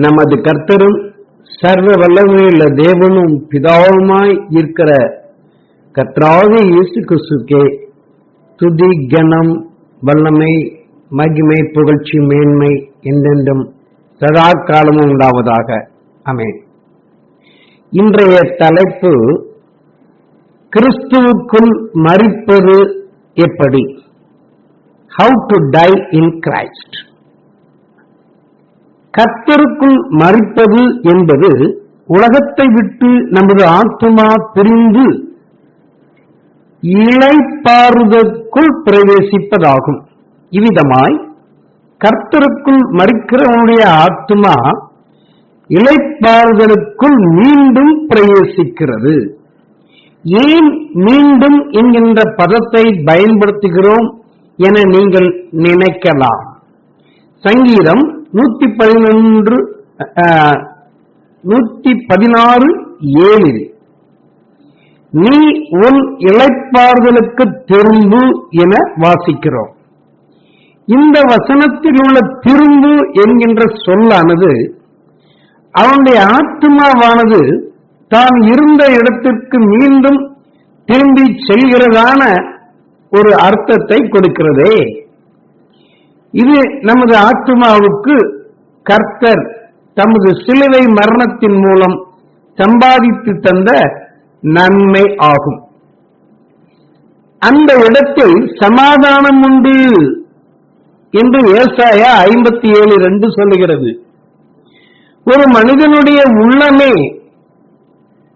நமது கர்த்தரும் சர்வ வல்லமையுள்ள தேவனும் பிதாவுமாய் இருக்கிற கர்த்தராகிய இயேசு கிறிஸ்துவுக்கே துதி, கனம், வல்லமை, மகிமை, புகழ்ச்சி, மேன்மை என்றென்றும் சதா காலமும் உண்டாவதாக. ஆமென். இன்றைய தலைப்பு கிறிஸ்துவுக்குள் மரிப்பது எப்படி? How to die in Christ. கர்த்தருக்குள் மரிப்பது என்பது உலகத்தை விட்டு நமது ஆத்துமா பிரிந்து இளைப்பாறுதற்குள் பிரவேசிப்பதாகும். இவ்விதமாய் கர்த்தருக்குள் மரிக்கிறவனுடைய ஆத்துமா இளைப்பாறுதலுக்குள் மீண்டும் பிரவேசிக்கிறது. ஏன் மீண்டும் என்கின்ற பதத்தை பயன்படுத்துகிறோம் என நீங்கள் நினைக்கலாம். சங்கீதம் 116:7 நீ உன் இளைப்பாறுதலுக்கு திரும்பு என வாசிக்கிறோம். இந்த வசனத்தில் உள்ள திரும்பு என்கின்ற சொல்லானது அவனுடைய ஆத்மாவானது தான் இருந்த இடத்திற்கு மீண்டும் திரும்பி செல்கிறதான ஒரு அர்த்தத்தை கொடுக்கிறதே. இது நமது ஆத்மாவுக்கு கர்த்தர் தமது சிலுவை மரணத்தின் மூலம் சம்பாதித்து தந்த நன்மை ஆகும். அந்த இடத்தில் சமாதானம் உண்டு என்று ஏசாயா 57:2 சொல்லுகிறது. ஒரு மனிதனுடைய உள்ளமே,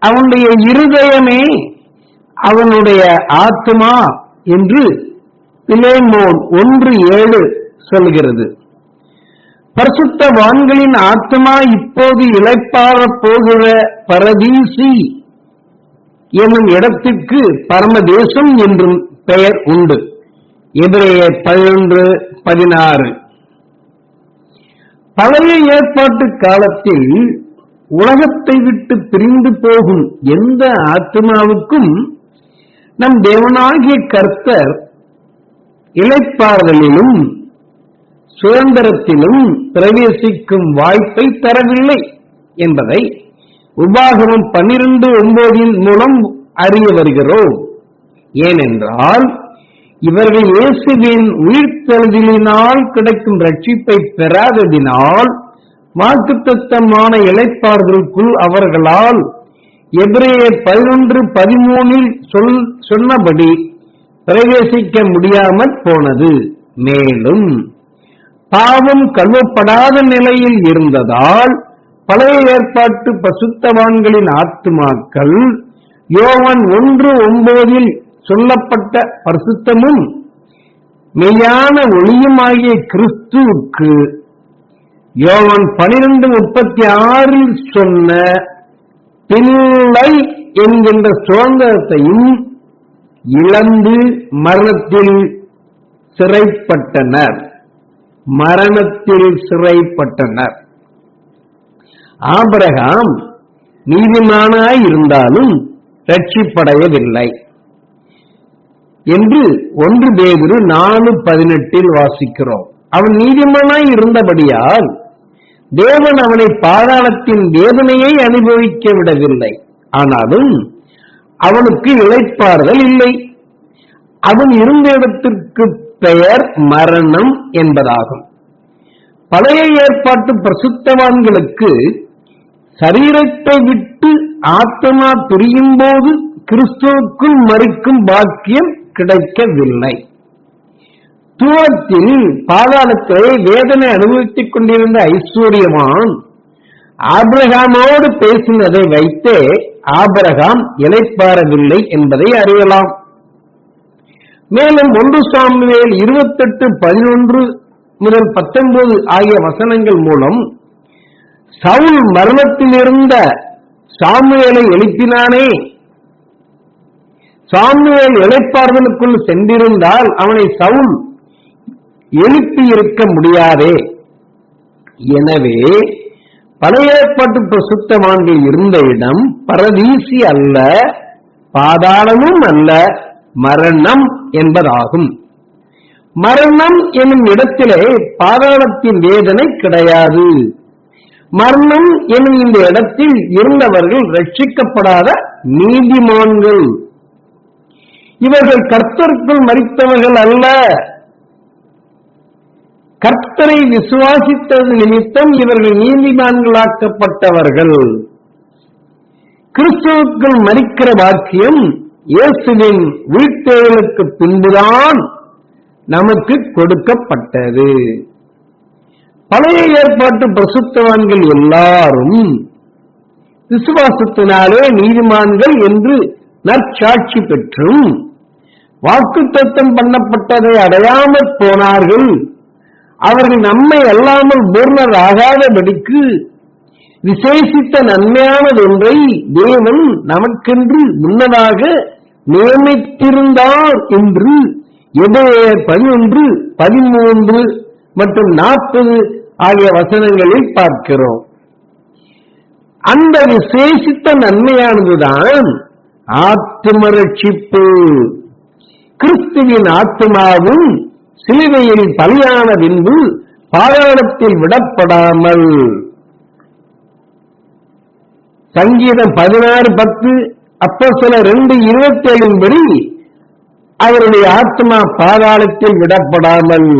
அவனுடைய இருதயமே அவனுடைய ஆத்மா என்று பிலேமோன் 1:7 சொல்கிறது. பரிசுத்தவான்களின் ஆத்மா இப்போது இளைப்பாற போகிற பரதீசி என்னும் இடத்திற்கு பரமதேசம் என்றும் பெயர் உண்டு. எபிரேயர் 11:16. பழைய ஏற்பாட்டு காலத்தில் உலகத்தை விட்டு பிரிந்து போகும் எந்த ஆத்மாவுக்கும் நம் தேவனாகிய கர்த்தர் இளைப்பாறுதலிலும் சுதந்திரத்திலும் பிரவேசிக்கும் வாய்ப்பை தரவில்லை என்பதை உபாகமம் 12:9 மூலம் அறிய வருகிறோம். ஏனென்றால் இவர்கள் இயேசுவின் உயிர்த்தெழுதலினால் கிடைக்கும் ரட்சிப்பை பெறாததினால் வாக்குத்தத்தமான இளைப்பாறுதலுக்குள் அவர்களால் எபிரேயர் 11:13 சொன்னபடி பிரவேசிக்க முடியாமல் போனது. மேலும் பாவம் கழுவப்படாத நிலையில் இருந்ததால் பழைய ஏற்பாட்டு பசுத்தவான்களின் ஆத்துமாக்கள் யோவான் 1:9 சொல்லப்பட்ட பரிசுத்தமும் மெய்யான ஒளியுமாகிய கிறிஸ்துவுக்கு யோவான் 12:36 சொன்ன பிள்ளை என்கின்ற சுதந்திரத்தையும் இழந்து மரணத்தில் சிறைப்பட்டனர். ஆபிரகாம் நீதிமானாய் இருந்தாலும் ரட்சிப்படையவில்லை என்று 1 பேதுரு 4:18 வாசிக்கிறோம். அவன் நீதிமானாய் இருந்தபடியால் தேவன் அவனை பாதாளத்தின் வேதனையை அனுபவிக்க விடவில்லை. ஆனாலும் அவனுக்கு இளைப்பாறுதல் இல்லை. அவன் இருந்த இடத்திற்கு பெயர் மரணம் என்பதாகும். பழைய ஏற்பாட்டு பரிசுத்தவான்களுக்கு சரீரத்தை விட்டு ஆத்மா பிரியும் போது கிறிஸ்துவுக்குள் மரிக்கும் பாக்கியம் கிடைக்கவில்லை. தூரத்தில் பாதாளத்திலே வேதனை அனுபவித்துக் கொண்டிருந்த ஐஸ்வர்யவான் ஆபிரகாமோடு பேசினதை வைத்தே ஆபிரகாம் இளைப்பாறவில்லை என்பதை அறியலாம். மேலும் 1 சாமுவேல் 28:11-19 ஆகிய வசனங்கள் மூலம் சவுல் மரணத்தில் இருந்த சாமுவேலை எழுப்பினானே. சாமுவேல் இளைப்பாறுதலுக்குள் சென்றிருந்தால் அவனை சவுல் எழுப்பி இருக்க முடியாதே. எனவே பழைய ஏற்பாட்டு பரிசுத்தவான்கள் இருந்த இடம் பரதீசி அல்ல, பாதாளமும் அல்ல, மரணம் என்பதாகும். மரணம் எனும் இடத்திலே பாதாளத்தின் வேதனை கிடையாது. மரணம் எனும் இந்த இடத்தில் இருந்தவர்கள் ரட்சிக்கப்படாத நீதிமான்கள். இவர்கள் கர்த்தருக்குள் மரித்தவர்கள் அல்ல. கர்த்தரை விசுவாசித்தது நிமித்தம் இவர்கள் நீதிமான்களாக்கப்பட்டவர்கள். கிறிஸ்துவுக்குள் மரிக்கிற பாக்கியம் இயேசுவின் உயிர்த்தெழுதலுக்கு பின்புதான் நமக்கு கொடுக்கப்பட்டது. பழைய ஏற்பாட்டு பரிசுத்தவான்கள் எல்லாரும் விசுவாசத்தினாலே நீதிமான்கள் என்று நற்சாட்சி பெற்றும் வாக்குத்தத்தம் பண்ணப்பட்டதை அடையாமல் போனார்கள். அவர்கள் நம்மை அல்லாமல் பூர்ணராகாதபடிக்கு விசேஷித்த நன்மையானது ஒன்றை தேவன் நமக்கென்று முன்னதாக நியமித்திருந்தார் என்று எபிரேயர் 11, 13 மற்றும் 40 ஆகிய வசனங்களில் பார்க்கிறோம். அந்த விசேஷித்த நன்மையானதுதான் ஆத்தும ரட்சிப்பு. கிறிஸ்துவின் ஆத்துமாவும் சிலுவையில் பலியான பின்பு பாதாளத்தில் விடப்படாமல், சங்கீதம் 16:10, அப்போஸ்தலர் 2:27 படி அவருடைய ஆத்மா பாதாளத்தில் விடப்படாமல்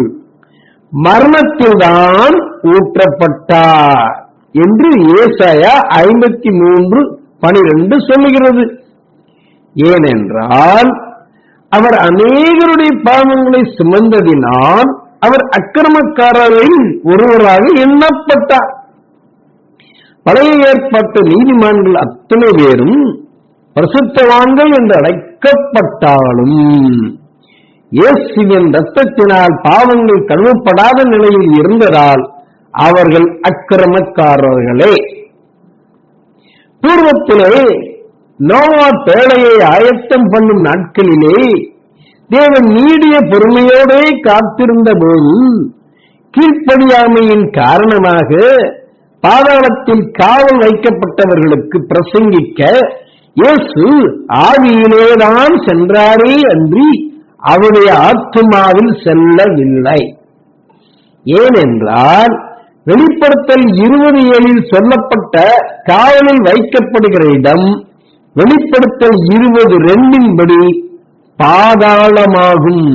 மரணத்தில்தான் ஊற்றப்பட்டார் என்று ஏசாயா 53:12 சொல்லுகிறது. ஏனென்றால் அவர் அநேகருடைய பாவங்களை சுமந்ததினால் அவர் அக்கிரமக்காரரில் ஒருவராக எண்ணப்பட்டார். பழைய ஏற்பாட்டு நீதிமான்கள் அத்தனை பேரும் பரிசுத்தவான்கள் என்று அழைக்கப்பட்டாலும் இயேசுவின் இரத்தத்தினால் பாவங்கள் கழுவப்படாத நிலையில் இருந்ததால் அவர்கள் அக்கிரமக்காரர்களே. பூர்வத்திலே நோவா பேழையை ஆயத்தம் பண்ணும் நாட்களிலே தேவன் நீடிய பொறுமையோடே காத்திருந்த போது கீழ்ப்படியாமையின் காரணமாக பாதாளத்தில் காவல் வைக்கப்பட்டவர்களுக்கு பிரசங்கிக்க இயேசு ஆவியிலேதான் சென்றாரே அன்றி அவருடைய ஆத்துமாவில் செல்லவில்லை. ஏனென்றால் வெளிப்படுத்தல் 20:7 சொல்லப்பட்ட காவலில் வைக்கப்படுகிற இடம் வெளிப்படுத்தல் 20:2 படி பாதாளமாகும்.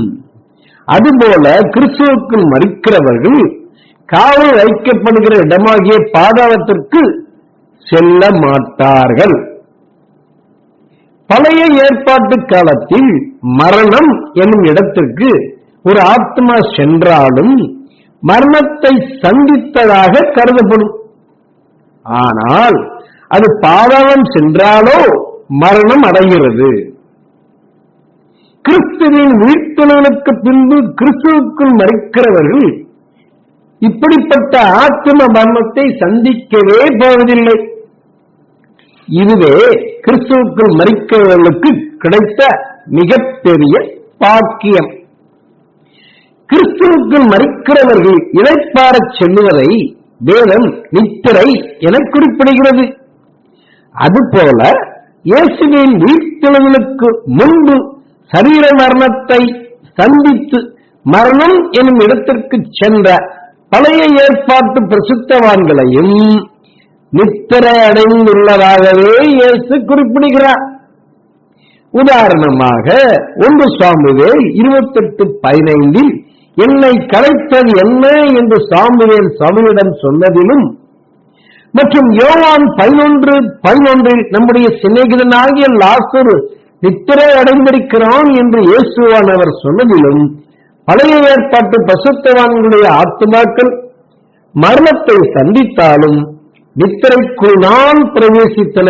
அதுபோல கிறிஸ்துவுக்குள் மரிக்கிறவர்கள் காவல் வைக்கப்படுகிற இடமாகிய பாதாளத்திற்கு செல்ல மாட்டார்கள். பழைய ஏற்பாட்டு காலத்தில் மரணம் என்னும் இடத்திற்கு ஒரு ஆத்மா சென்றாலும் மரணத்தை சந்தித்ததாக கருதப்படும். ஆனால் அது பாதாளம் சென்றாலோ மரணம் அடைகிறது. கிறிஸ்துவின் உயிர்த்தெழுதலுக்கு பின்பு கிறிஸ்துவுக்குள் மரிக்கிறவர்கள் இப்படிப்பட்ட ஆத்ம மரணத்தை சந்திக்கவே போவதில்லை. இதுவே கிறிஸ்துவுக்குள் மரிக்கிறவர்களுக்கு கிடைத்த மிகப்பெரிய பாக்கியம். கிறிஸ்துவுக்குள் மரிக்கிறவர்கள் இளைப்பாறச் செல்லுவதை வேதம் நித்திரை என குறிப்பிடுகிறது. அதுபோல இயேசுவின் உயிர்த்தெழுதலுக்கு முன்பு சரீர மரணத்தை சந்தித்து மரணம் எனும் இடத்திற்கு சென்ற பழைய ஏற்பாட்டு பிரசுத்தவான்களையும் நித்திரை அடைந்துள்ளதாகவே இயேசு குறிப்பிடுகிறார். உதாரணமாக 1 சாமுவேல் 28:15 என்னை கலைத்தது என்ன என்று சாமுவேல் சவுலிடம் சொன்னதிலும் மற்றும் யோவான் 11:11 நம்முடைய சிநேகிதனாகிய லாசரு நித்திரை அடைந்திருக்கிறான் என்று இயேசுவானவர் சொன்னதிலும் பழைய ஏற்பாட்டு பரிசுத்தவான்களுடைய ஆத்துமாக்கள் மரணத்தை சந்தித்தாலும் நித்திரைக்குள் நான் பிரவேசித்தன,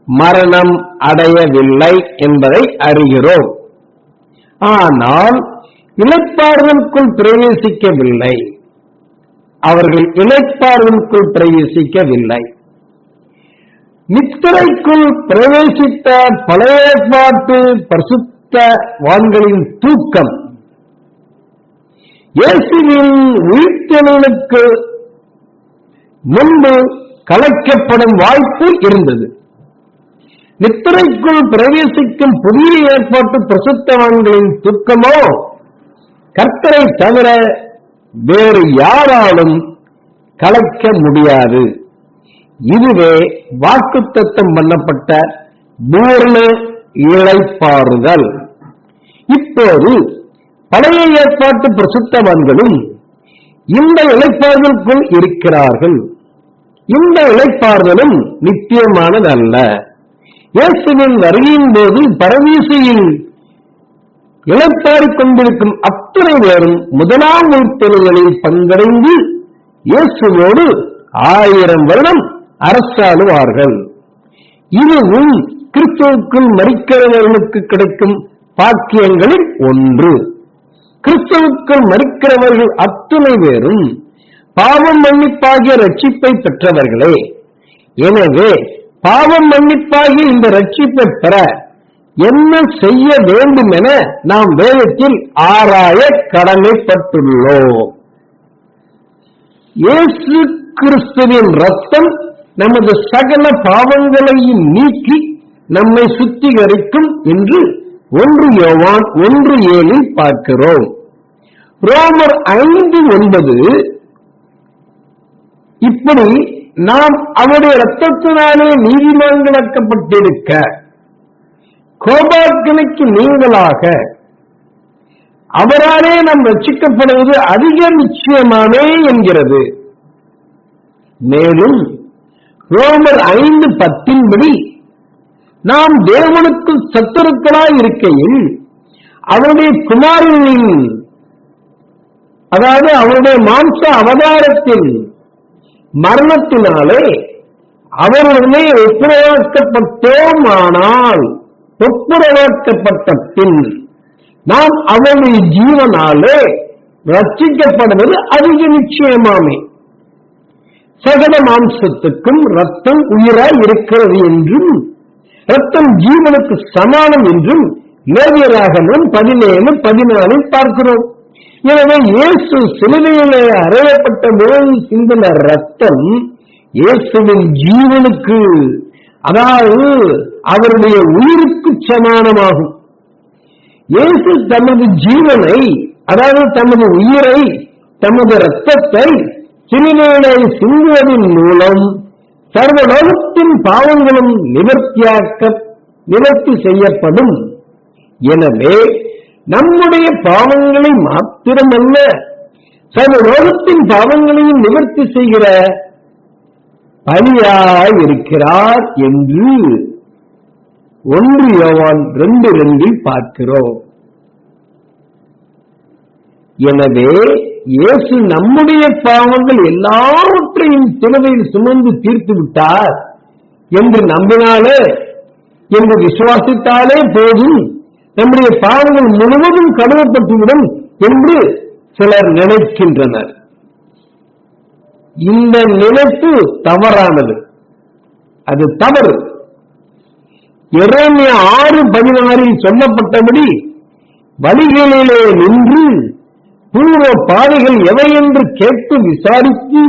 மரணம் அடையவில்லை என்பதை அறிகிறோம். ஆனால் இளைப்பாறுதலுக்குள் பிரவேசிக்கவில்லை. அவர்கள் இளைப்பாறுதலுக்குள் பிரவேசிக்கவில்லை. நித்திரைக்குள் பிரவேசித்த பழைய ஏற்பாட்டு பரிசுத்தவான்களின் தூக்கம் இயேசுவின் உயிர்த்தெழுதலுக்கு முன்பு கலைக்கப்படும் வாய்ப்பு இருந்தது. நித்திரைக்குள் பிரவேசிக்கும் புதிய ஏற்பாட்டு பிரசுத்தவான்களின் துக்கமோ கர்த்தரை தவிர வேறு யாராலும் கலைக்க முடியாது. இதுவே வாக்குத்தத்தம் பண்ணப்பட்ட பூரண இளைப்பாறுதல். இப்போது பழைய ஏற்பாட்டு பிரசுத்தவான்களும் இந்த இளைப்பாறுதலுக்குள் இருக்கிறார்கள். இந்த இளைப்பாறுதலும் நித்தியமானதல்ல. இயேசுவின் வருகையின் போது பரதீசையில் இளைப்பாறிக் கொண்டிருக்கும் அத்தனை பேரும் முதலாம் உயிர்த்தெழுதலில் பங்கடைந்து இயேசுவோடு 1000 வருடம் அரசாளுவார்கள். இதுவும் கிறிஸ்துவுக்குள் மரிக்கிறவர்களுக்கு கிடைக்கும் பாக்கியங்களில் ஒன்று. கிறிஸ்துவுக்குள் மரிக்கிறவர்கள் அத்துணை பேரும் பாவம் மன்னிப்பாகிய ரட்சிப்பை பெற்றவர்களே. எனவே பாவம் மன்னிப்பாகிய இந்த ரட்சிப்பை பெற என்ன செய்ய வேண்டும் என நாம் வேதத்தில் ஆராய கடமைப்பட்டுள்ளோம். இயேசு கிறிஸ்துவின் ரத்தம் நமது சகல பாவங்களையும் நீக்கி நம்மை சுத்திகரிக்கும் என்று 1 யோவான் 1:7 பார்க்கிறோம். ரோமர் 5:9 இப்படி நாம் அவருடைய இரத்தத்தினாலே நீதிமான்களாக்கப்பட்டிருக்க கோபாக்கினைக்கு நீங்களாக அவராலே நாம் ரட்சிக்கப்படுவது அதிக நிச்சயமானே என்கிறது. மேலும் ரோமர் 5:10 நாம் தேவனுக்கு சத்துருக்களாய் இருக்கையில் அவருடைய குமாரனின், அதாவது அவருடைய மாம்ச அவதாரத்தில் மரணத்தினாலே அவருடனே ஒப்புரவாக்கப்பட்டோமானால், ஒப்புரவாக்கப்பட்ட பின் நாம் அவருடைய ஜீவனாலே ரட்சிக்கப்படுவது அதிக நிச்சயமாமே. சகல மாம்சத்துக்கும் ரத்தம் உயிராய் இருக்கிறது என்றும் ரத்தம் ஜீவனுக்கு சமானம் என்றும் லேவியராகமம் 17:14 பார்க்கிறோம். எனவே இயேசு சிலுவையிலே அறையப்பட்ட போது சிந்தின ரத்தம் இயேசுவின் ஜீவனுக்கு, அதாவது அவருடைய உயிருக்கு சமானமாகும். இயேசு தமது ஜீவனை, அதாவது தமது உயிரை, தமது ரத்தத்தை சிலுவையிலே சிந்துவதன் மூலம் சர்வலோகத்தின் பாவங்களும் நிவர்த்தி செய்யப்படும். எனவே நம்முடைய பாவங்களை மாத்திரமல்ல, சர்வலோகத்தின் பாவங்களையும் நிவர்த்தி செய்கிற பலியாய் இருக்கிறார் என்று 1 யோவான் 2:2 பார்க்கிறோம். எனவே இயேசு நம்முடைய பாவங்கள் எல்லாவற்றையும் சிலுவையில் சுமந்து தீர்த்து விட்டார் என்று நம்பினாலே, என்று விசுவாசித்தாலே போதும், நம்முடைய பாவங்கள் முழுவதும் கழுவப்பட்டுவிடும் என்று சிலர் நினைக்கின்றனர். இந்த நினைப்பு தவறானது, அது தவறு. எரேமியா 6:16 சொல்லப்பட்டபடி வழிகளிலே நின்று பூர்வ பாதைகள் எவை என்று கேட்டு விசாரித்து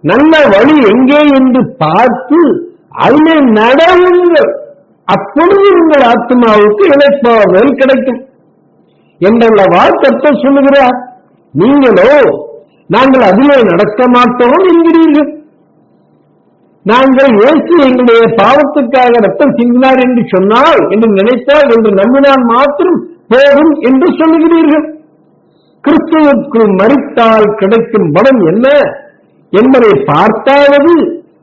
நல்ல வழி எங்கே என்று பார்த்து அதிலே நடவுங்கள், அப்பொழுது உங்கள் ஆத்மாவுக்கு இளைப்பாறுதல் கிடைக்கும் என்றல்லவா கர்த்தர் சொல்லுகிறார். நீங்களோ நாங்கள் அதிலே நடக்க மாட்டோம் என்கிறீர்கள். நாங்கள் இயேசு எங்களுடைய பாவத்துக்காக ரத்தம் சிந்தினார் என்று சொன்னால், என்று நினைத்தால், என்று நம்பினால் மாத்திரம் போதும் என்று சொல்லுகிறீர்கள். கிறிஸ்துவுக்குள் மரித்தால் கிடைக்கும் பலம் என்ன என்பதை பார்த்தாவது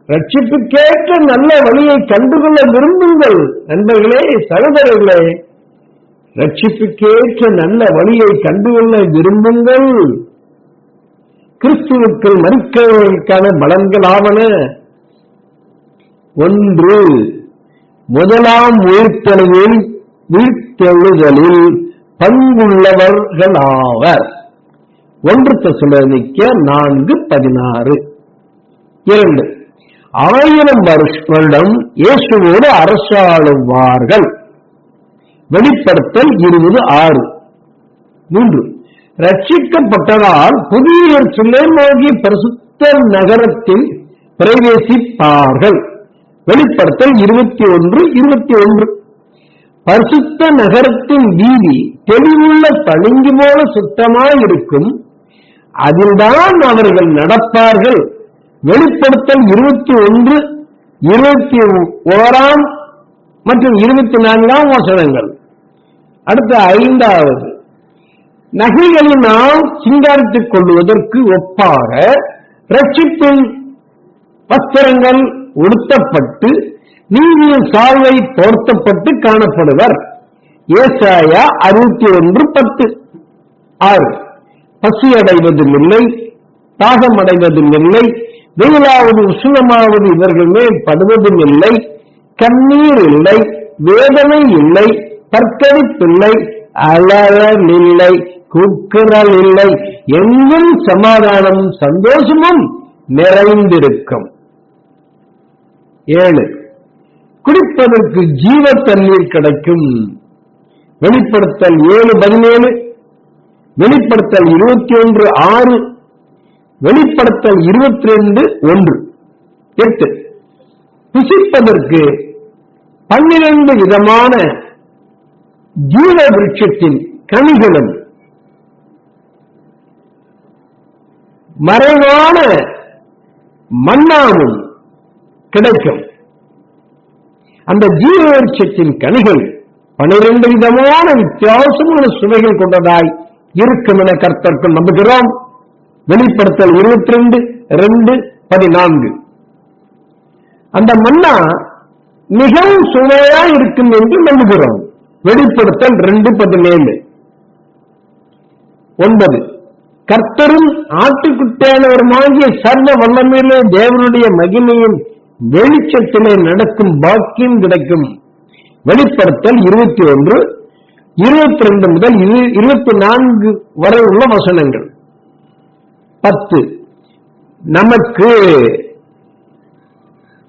ரட்சிப்புக்கேற்ற நல்ல வழியை கண்டுகொள்ள விரும்புங்கள். நண்பர்களே, சகோதரர்களே, ரட்சிப்புக்கேற்ற நல்ல வழியை கண்டுகொள்ள விரும்புங்கள். கிறிஸ்துவுக்குள் மரிக்கிறவர்களுக்கான பலன்களாவன: 1, முதலாம் உயிர்த்தெழுதலில் பங்குள்ளவர்களாவர். 1 தெசலோனிக்கேயர் 4:16. 2, 1000 வருடம் இயேசுவோடு அரசாளுவார்கள். வெளிப்படுத்தல் 20:6. 3, ரட்சிக்கப்பட்டதால் புதிய எருசலேமாகிய பரிசுத்த நகரத்தில் பிரவேசிப்பார்கள். வெளிப்படுத்தல் 21:21. பரிசுத்த நகரத்தின் வீதி தெளிவுள்ள பளிங்கு போல சுத்தமாயிருக்கும், அதில்தான் அவர்கள் நடப்பார்கள், வெளிப்படுத்தல் 21, 21 மற்றும் 24 வசனங்கள். அடுத்த 5வது, நகைகளினால் சிங்காரித்துக் கொள்வதற்கு ஒப்பாக ரட்சிப்பின் வஸ்திரங்கள் உடுத்தப்பட்டு நீதியின் சால்வை போர்த்தப்பட்டு காணப்படுவர். ஏசாயா 61:10. 6, பசியடைவதும் இல்லை, தாகமடைவதும் இல்லை, வெயிலாவது உஷ்ணமாவது இவர்கள் மேல் படுவதும் இல்லை, கண்ணீர் இல்லை, வேதனை இல்லை, தற்கடிப்பில்லை, அலறல் இல்லை, கூக்குரல் இல்லை, எங்கும் சமாதானமும் சந்தோஷமும் நிறைந்திருக்கும். 7, குடிப்பதற்கு ஜீவ தண்ணீர் கிடைக்கும். வெளிப்படுத்தல் 7:17, வெளிப்படுத்தல் 21:6, வெளிப்படுத்தல் 22:1. 8, புசிப்பதற்கு 12 விதமான ஜீவ விருட்சத்தின் கனிகளும் மறைவான மன்னாவும் கிடைக்கும். அந்த ஜீவ விருட்சத்தின் கனிகள் 12 விதமான வித்தியாசமான சுவைகள் கொண்டதாய் இருக்கும் என கர்த்தர்கள் நம்புகிறோம். வெளிப்படுத்தல் 22:2-14. அந்த மன்னா மிகவும் சுவையா இருக்கும் என்று நம்புகிறோம். வெளிப்படுத்தல் 2:17. 9, கர்த்தரும் ஆட்டுக்குட்டியானவருமாகிய சர்வ வல்லமையிலே தேவனுடைய மகிமையின் வெளிச்சத்திலே நடக்கும் பாக்கியம் கிடைக்கும். வெளிப்படுத்தல் 21:22 முதல் 24 வரை உள்ள வசனங்கள். 10, நமக்கு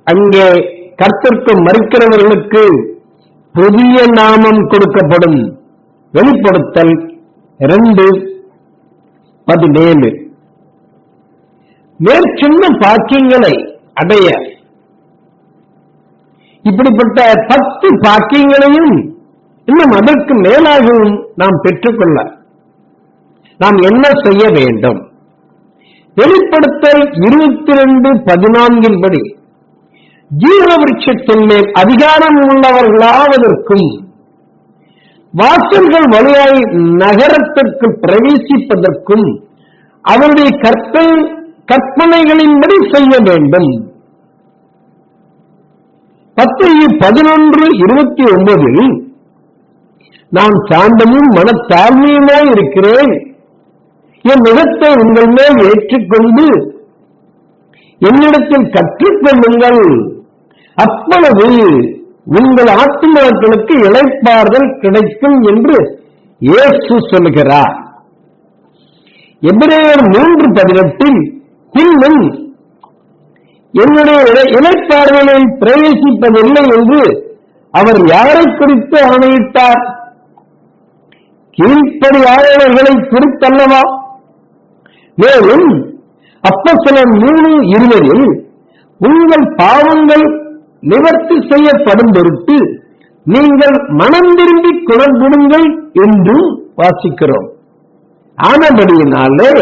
அங்கே கர்த்தருக்கு மறிக்கிறவர்களுக்கு புதிய நாமம் கொடுக்கப்படும். வெளிப்படுத்தல் 2:17. மேற்சொன்ன பாக்கியங்களை அடைய இப்படிப்பட்ட 10 பாக்கியங்களையும் இன்னும் அதற்கு மேலாகவும் நாம் பெற்றுக்கொள்ள நாம் என்ன செய்ய வேண்டும்? வெளிப்படுத்தல் 22:14 படி ஜீவ விருட்சத்தின் மேல் அதிகாரம் உள்ளவர்களாவதற்கும் வாசல்கள் வழியாய் நகரத்திற்கு பிரவேசிப்பதற்கும் அவருடைய கற்பனைகளின்படி செய்ய வேண்டும். 10:11-29 நான் சாந்தமும் மனத்தாழ்மையுமாய் இருக்கிறேன், என் முகத்தை உங்கள் மேல் ஏற்றுக்கொண்டு என்னிடத்தில் கற்றுக்கொள்ளுங்கள், அப்பொழுது உங்கள் ஆத்துமாக்களுக்கு இளைப்பாறுதல் கிடைக்கும் என்று இயேசு சொல்கிறார். எபிரேயர் 3:18 இன்னும் என்னுடைய இளைப்பாறுதலில் பிரவேசிப்பதில்லை என்று அவர் யாரை குறித்து ஆணையிட்டார்? கீழ்ப்படியாளர்களை குறித்தல்லவா? மேலும் அப்போஸ்தலர் 3:20 உங்கள் பாவங்கள் நிவர்த்தி செய்யப்படும் பொருட்டு நீங்கள் மனம் திரும்பி குணப்படுங்கள் என்றும் வாசிக்கிறோம். ஆனபடியினாலே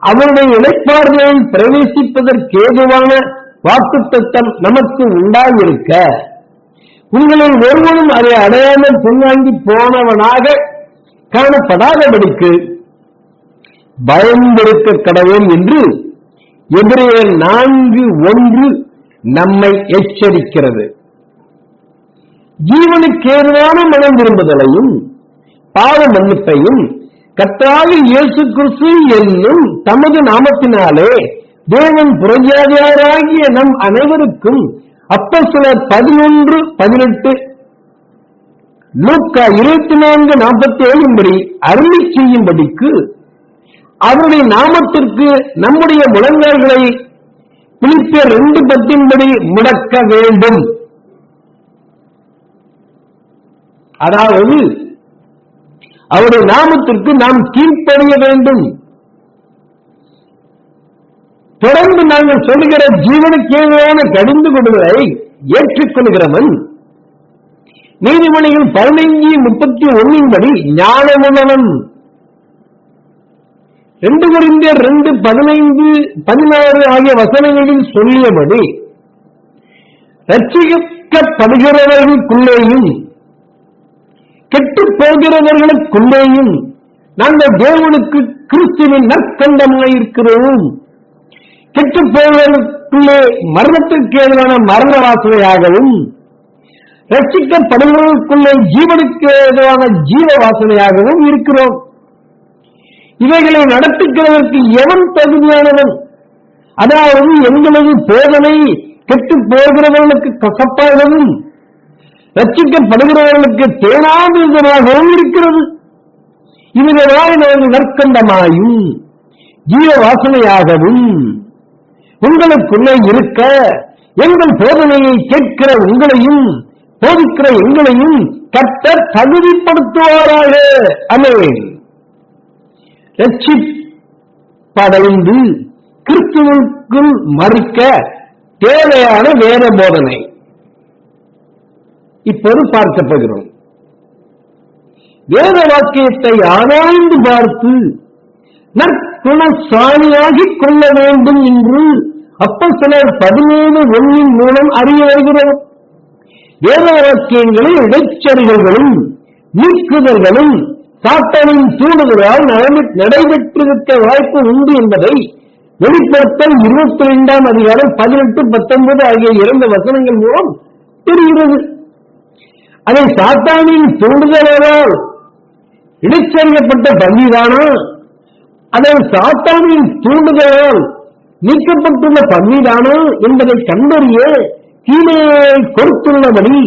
அவருடைய இளைப்பாறுதலில் பிரவேசிப்பதற்கு ஏதுவான வாக்குத்தத்தம் நமக்கு உண்டாயிருக்க உங்களில் ஒருவனும் அதை அடையாமல் பின்வாங்கி போனவனாக காணப்படாதபடிக்கு பயந்திருக்க கடவுள் என்று எபிரேயர் 4:1 நம்மை எச்சரிக்கிறது. ஜீவனுக்கு ஏதுவான மனம் விரும்புதலையும் பாவ மன்னிப்பையும் கர்த்தராகிய இயேசு கிறிஸ்து என்னும் தமது நாமத்தினாலே தேவன் புறஜாதியாராகிய நம் அனைவருக்கும் அப்போஸ்தலர் 11:18 லூக்கா 24:47 படி அருளி செய்யும்படிக்கு அவருடைய நாமத்திற்கு நம்முடைய முழங்கால்களை பிலிப்பியர் 2:10 படி முடக்க வேண்டும். அதாவது அவருடைய நாமத்திற்கு நாம் கீழ்ப்படிய வேண்டும். தொடர்ந்து நாங்கள் சொல்லுகிற ஜீவனுக்கேயான கடிந்து கொள்வதை ஏற்றுக்கொள்கிறவன் நீதிமொழிகள் 15:31 படி ஞானமுள்ளவன். 2 கொரிந்தியர் 2:15-16 ஆகிய வசனங்களில் சொல்லியபடி ரட்சிக்கப்படுகிறவர்களுக்குள்ளேயும் கெட்டுப் போகிறவர்களுக்குள்ளேயும் நாங்கள் தேவனுக்கு கிறிஸ்துவின் நற்கண்டமாயிருக்கிறோம். கெட்டுப் போவதற்குள்ளே மரணத்திற்கு எதிரான மரண வாசனையாகவும் ரட்சிக்கப்படுவதற்குள்ளே ஜீவனுக்கு எதிரான ஜீவ வாசனையாகவும் இருக்கிறோம். இவைகளை நடத்துகிறதற்கு எவன் தகுதியானவன்? அதாவது எங்களது போதனை கெட்டு போகிறவர்களுக்கு கசப்பாகவும் ரட்சிக்கப்படுகிறவர்களுக்கு தேனாதமாகவும் இருக்கிறது. இதனால் நாங்கள் நற்கண்டமாயும் ஜீவ வாசனையாகவும் உங்களுக்குள்ளே இருக்க எங்கள் போதனையை கேட்கிற உங்களையும் போதிக்கிற எங்களையும் கர்த்தர் தகுதிப்படுத்துவாராக. ஆமென். ரட்சிப்படைந்து கிறிஸ்துவுக்குள் மறிக்க தேவையான வேத போதனை இப்போது பார்க்கப்படுகிறோம். வேத வாக்கியத்தை ஆராய்ந்து பார்த்து நற்குணசாலியாகிக் கொள்ள வேண்டும் என்று அப்போஸ்தலர் 17:1 மூலம் அறிய வருகிறோம். வேத வாக்கியங்களை இடைச்செருகல்களும் நீக்குதல்களும் சாத்தானின் தூண்டுதலால் நடைபெற்றிருக்க வாய்ப்பு உண்டு என்பதை வெளிப்படுத்தல் 22ஆம் அதிகாரம் 18-19 ஆகிய 2 வசனங்கள் மூலம் தெரிகிறது. அதை சாத்தானின் தூண்டுதலால் இடைச்செருகப்பட்ட பன்னிதானா, அதை சாத்தானின் தூண்டுதலால் நீக்கப்பட்டுள்ள பன்னிதானா என்பதை கண்டறிய கீழே கொடுத்துள்ளபடி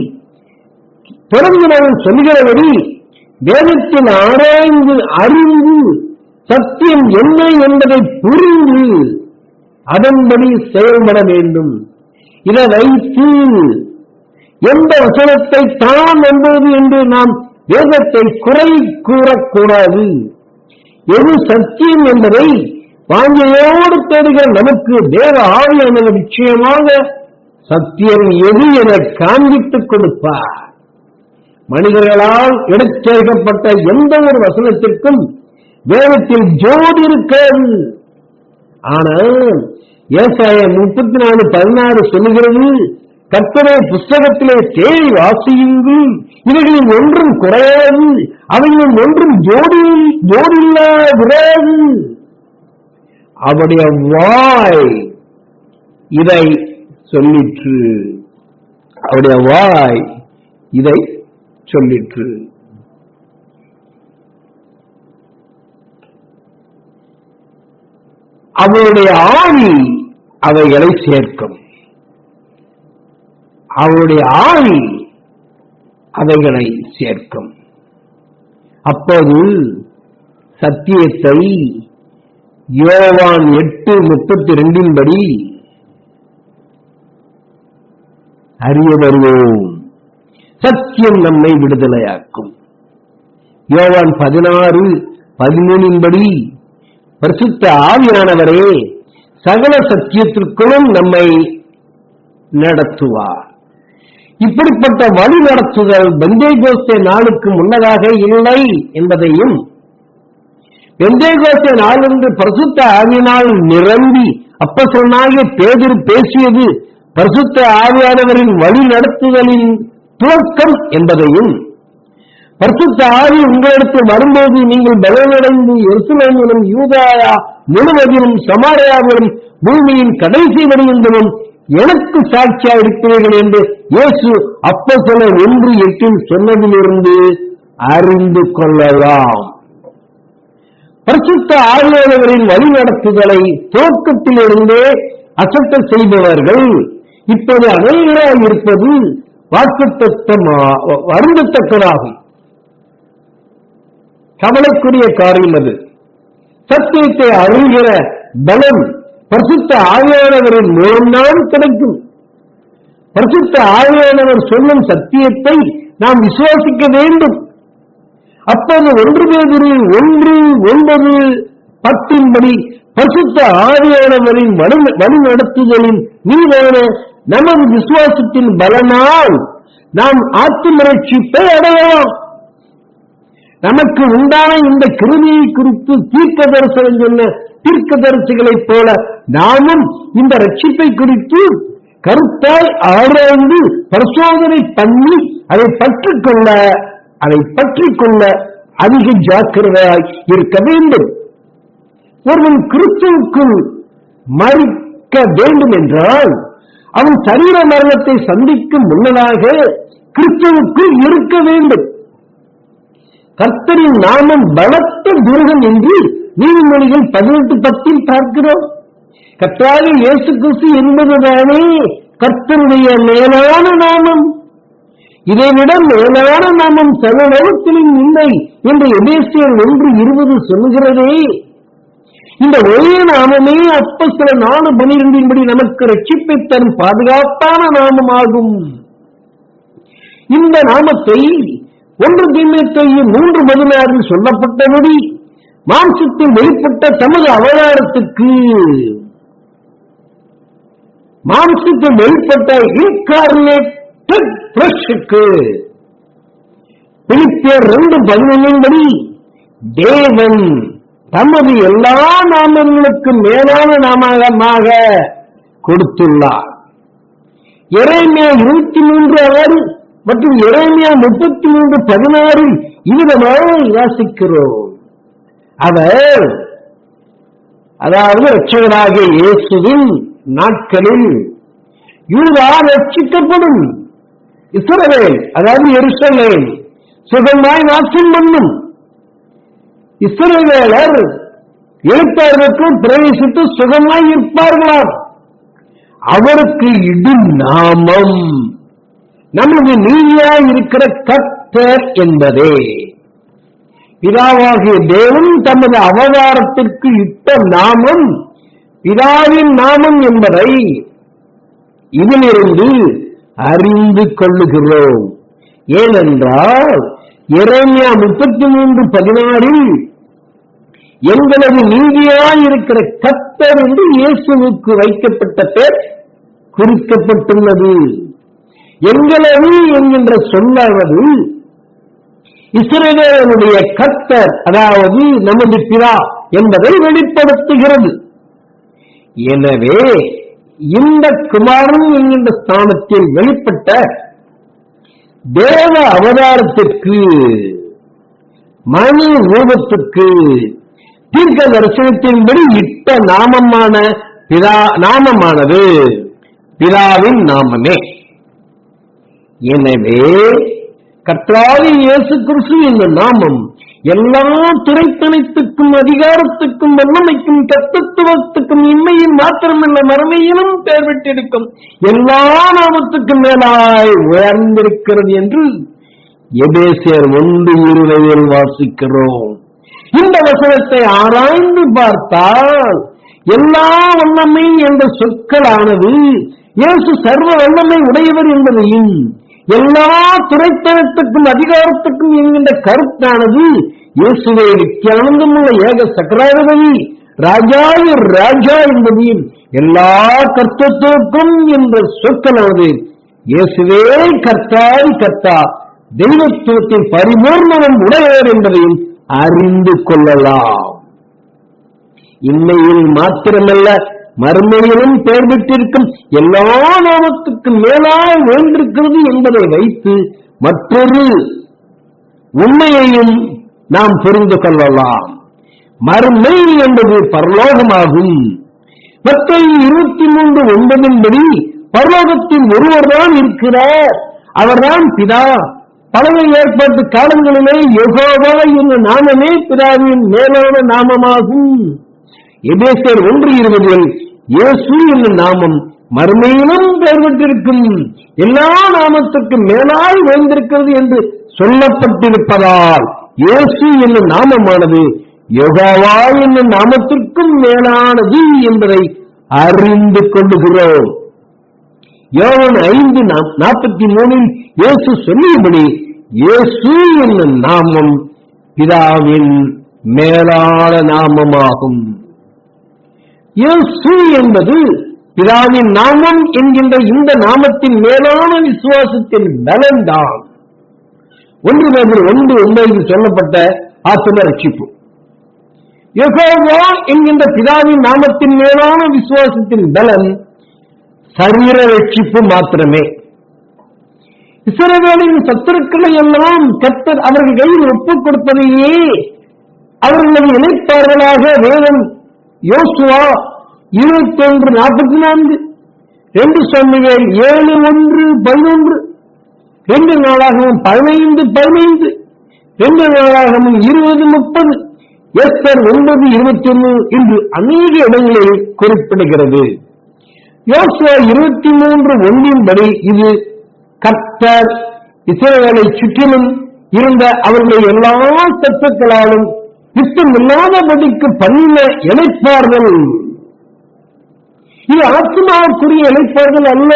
தொடர்ந்து நான் சொல்கிறபடி வேதத்தில் ஆராய்ந்து அறிந்து சத்தியம் என்ன என்பதை புரிந்து அதன்படி செயல்பட வேண்டும். இதை வைத்து எந்த வசனத்தை தான் நம்புவது என்று நாம் வேதத்தை குறை கூறக்கூடாது. எது சத்தியம் என்பதை வாஞ்சையோடு தேடுகிற நமக்கு தேவ ஆவியானவர் நிச்சயமாக சத்தியம் எது என காண்பித்துக் கொடுப்பார். மனிதர்களால் எடுத்துரைக்கப்பட்ட எந்த ஒரு வசனத்திற்கும் வேதத்தில் ஜோடி இருக்காது. ஆனால் ஏசாயா 34:16 சொல்லுகிறது, கர்த்தருடைய புஸ்தகத்திலே தேடி வாசியுங்கள், இவைகளில் ஒன்றும் குறையாது, அவைகளில் ஒன்றும் ஜோடியில்லாதிராது. அவருடைய வாய் இதை சொல்லிற்று. அவருடைய வாய் இதை சொல்லிற்று. அவருடைய ஆவி அவைகளை சேர்க்கும். அவருடைய ஆவி அவைகளை சேர்க்கும். அப்போது சத்தியத்தை யோவான் 8:32 படி அறிய வருவோம். சத்தியம் நம்மை விடுதலையாக்கும். யோவான் 16:13 படி பரிசுத்த ஆவியானவரே சகல சத்தியத்திற்குள்ளும் நம்மை நடத்துவார். இப்படிப்பட்ட வழி நடத்துதல் பெந்தேகோஸ்தே நாளுக்கு முன்னதாக இல்லை என்பதையும், பெந்தேகோஸ்தே நாள் என்று பரிசுத்த ஆவியினால் நிரம்பி அப்போஸ்தலனாகிய பேதுரு பேசியது பரிசுத்த ஆவியானவரின் வழி நடத்துதலின் துவக்கம் என்பதையும், பரிசுத்த ஆவி உங்களிடத்தில் வரும்போது நீங்கள் பலனடைந்து எருசலேமிலும் யூதேயா முழுவதிலும் சமாரியாவிலும் பூமியின் கடைசி வரையிலும் எனக்கு சாட்சியா இருக்கிறீர்கள் என்று இயேசு அப்போஸ்தலர் 1:8 சொன்னதிலிருந்து அறிந்து கொள்ளலாம். பரிசுத்த ஆவியானவரின் வழி நடத்துதலை துவக்கத்திலிருந்தே அசட்ட செய்பவர்கள் இப்போது அநேகராய் இருப்பது வருந்தத்தக்கதாகும். கவலைக்குரிய காரியம் அது. சத்தியத்தை அறிகிற பலம் பரிசுத்த ஆவியானவரின் மூலம்தான் கிடைக்கும். பரிசுத்த ஆவியானவர் சொல்லும் சத்தியத்தை நாம் விசுவாசிக்க வேண்டும். அப்போது 1 பேதுரு 1:9-10 படி பரிசுத்த ஆவியானவரின் வழி நடத்துதலின் மீதான நமது விசுவாசத்தின் பலனால் நாம் ஆத்தும ரட்சிப்பை அடையலாம். நமக்கு உண்டான இந்த கிருமியை குறித்து தீர்க்க தரிசனம் சொன்ன தீர்க்கதரிசிகளைப் போல நாமும் இந்த ரட்சிப்பை குறித்து கருத்தாய் ஆராய்ந்து பரிசோதனை பண்ணி அதை பற்றிக்கொள்ள அதிக ஜாக்கிரதையாய் இருக்க வேண்டும். ஒருவன் கிறிஸ்துவுக்குள் மறிக்க வேண்டும் என்றால் அவன் சரீர மரணத்தை சந்திக்கும் முன்னதாக கிறிஸ்துவுக்குள் இருக்க வேண்டும். கர்த்தரின் நாமம் பலத்த துருகம் என்று நீதிமொழிகள் 18:10 பார்க்கிறோம். கர்த்தராகிய இயேசு கிறிஸ்து என்பதுதானே கர்த்தருடைய மேலான நாமம். இதைவிட மேலான நாமம் சர்வலோகத்திலும் இல்லை என்று எபேசியர் 1:20 சொல்லுகிறதே. இந்த ஒரே நாமமே அப்போஸ்தலர் 4:12 நமக்கு ரட்சிப்பை தரும் பாதுகாப்பான நாமமாகும். இந்த நாமத்தை 1 தீமோத்தேயு 3:16 சொல்லப்பட்டபடி மாம்சத்தில் வெளிப்பட்ட தமது அவதாரத்துக்கு மாம்சத்தில் வெளிப்பட்ட இன்கார்னேட்டட் ஃப்ளெஷ்க்கு பிலிப்பியர் 2:11 தேவன் தமது எல்லா நாமங்களுக்கு மேலான நாமமாக கொடுத்துள்ளார். எரேமியா 23:6 மற்றும் எரேமியா 33:16 இவ்விதமாக வாசிக்கிறோம். அவர் அதாவது இரட்சகராகிய இயேசுவின் நாட்களில் யூதா ரட்சிக்கப்படும், இஸ்ரவேல் அதாவது எருசலேம் சுகமாய் வாசம் பண்ணும், இஸ்ரவேலர் எழுத்தாளர்களுக்கும் பிரவேசித்து சுகமாய் இருப்பார்களாம். அவருக்கு இடும் நாமம் நமது நீதியாய் இருக்கிற கர்த்தர் என்பதே. பிதாவாகிய தேவன் தமது அவதாரத்திற்கு இட்ட நாமம் பிதாவின் நாமம் என்பதை இதிலிருந்து அறிந்து கொள்ளுகிறோம். ஏனென்றால் எரேமியா 33:16 எங்களது நீதியாய் இருக்கிற கர்த்தர் என்று இயேசுவுக்கு வைக்கப்பட்ட பெயர் குறிக்கப்பட்டுள்ளது. எங்களது என்கின்ற சொல்லாவது இஸ்ரவேலுடைய கர்த்தர் அதாவது நமது பிதா என்பதை வெளிப்படுத்துகிறது. எனவே இந்த குமாரன் என்கின்ற ஸ்தானத்தில் வெளிப்பட்ட தேவ அவதாரத்திற்கு மணி ரூபத்துக்கு தீர்க்க தரிசனத்தின்படி இட்ட நாமமானது பிதாவின் நாமமே. எனவே கர்த்தராகிய இயேசு கிறிஸ்து என்ற நாமம் எல்லா துறைத்தனத்துக்கும் அதிகாரத்துக்கும் வல்லமைக்கும் கர்த்தத்துவத்துக்கும் இம்மையில் மாத்திரமல்ல மறுமையிலும் பெயர் பெற்றிருக்கும் எல்லா நாமத்துக்கும் மேலாய் உயர்ந்திருக்கிறது என்று எபேசியர் 1:20 வாசிக்கிறோம். இந்த வசனத்தை ஆராய்ந்து பார்த்தால் எல்லா வல்லமை என்ற சொற்களானது இயேசு சர்வ வல்லமை உடையவர் என்பதையும் எல்லா துறைத்தனத்துக்கும் அதிகாரத்துக்கும் என்கின்ற கருத்தானது இயேசுவை நித்தியானந்தமுள்ள ஏக சக்கராதிபதி ராஜாவி ராஜா என்பதையும் எல்லா கர்த்தத்துவக்கும் என்ற சொற்களானது இயேசுவே கர்த்தாவி கர்த்தா தெய்வத்துவத்தின் பரிபூர்ணம் உடையவர் என்பதையும் அறிந்து கொள்ளலாம். இன்மையில் மாத்திரமல்ல மறுமையிலும் பெயர் பெற்றிருக்கும் எல்லா நாமத்துக்கும் மேலாய் வேண்டிருக்கிறது என்பதை வைத்து மற்றொரு உண்மையையும் நாம் புரிந்து கொள்ளலாம். மறுமை என்பது பரலோகமாகும். மத்தேயு 23:9 பரலோகத்தின் ஒருவர்தான் இருக்கிறார், அவர்தான் பிதா. பழைய ஏற்பாட்டு காலங்களிலே யெகோவா என்ற நாமமே பிதாவின் மேலான நாமமாகும். எபேசியர் 1:20 இயேசு என்ற நாமம் மறுமையிலும் பெயர் பெற்றிருக்கும் எல்லா நாமத்துக்கும் மேலாய் வாழ்ந்திருக்கிறது என்று சொல்லப்பட்டிருப்பதால் இயேசு என்ற நாமமானது யெகோவா என்ற நாமத்திற்கும் மேலானது என்பதை அறிந்து கொள்ளுகிறோம். யோவான் 5:43 இயேசு சொல்லியபடி இயேசு என்ற நாமம் பிதாவின் மேலான நாமமாகும். இயேசு என்பது பிதாவின் நாமம் என்கின்ற இந்த நாமத்தின் மேலான விசுவாசத்தின் பலன்தான். 1 பேதுரு 1:9 சொல்லப்பட்ட ஆத்தும ரட்சிப்பு. யெகோவா என்கின்ற பிதாவின் நாமத்தின் மேலான விசுவாசத்தின் பலன் சரீர ரட்சிப்பு மாத்திரமே. இஸ்ரவேலின் சத்துருக்களை எல்லாம் கர்த்தர் அவர்கள் கையில் ஒப்புக் கொடுப்பதையே அவர்களது இணைப்பார்களாக வேதம் யோசுவா 21:44, 2 சாமுவேல் 7:1-11, 2 நாளாகமும் 15:15, 2 நாளாகமும் 20:30, எஸ்தர் 9:21 என்று அநேக இடங்களில் குறிப்பிடுகிறது. யோசுவா 23:1 படி இது கர்த்தர் இஸ்ரவேலை சுற்றிலும் இருந்த அவர்களுடைய எல்லா சத்துக்களாலும் யுத்தமில்லாதபடிக்கு பண்ணின இணைப்பார்கள். இது ஆத்மாவுக்குரிய இணைப்பார்கள் அல்ல,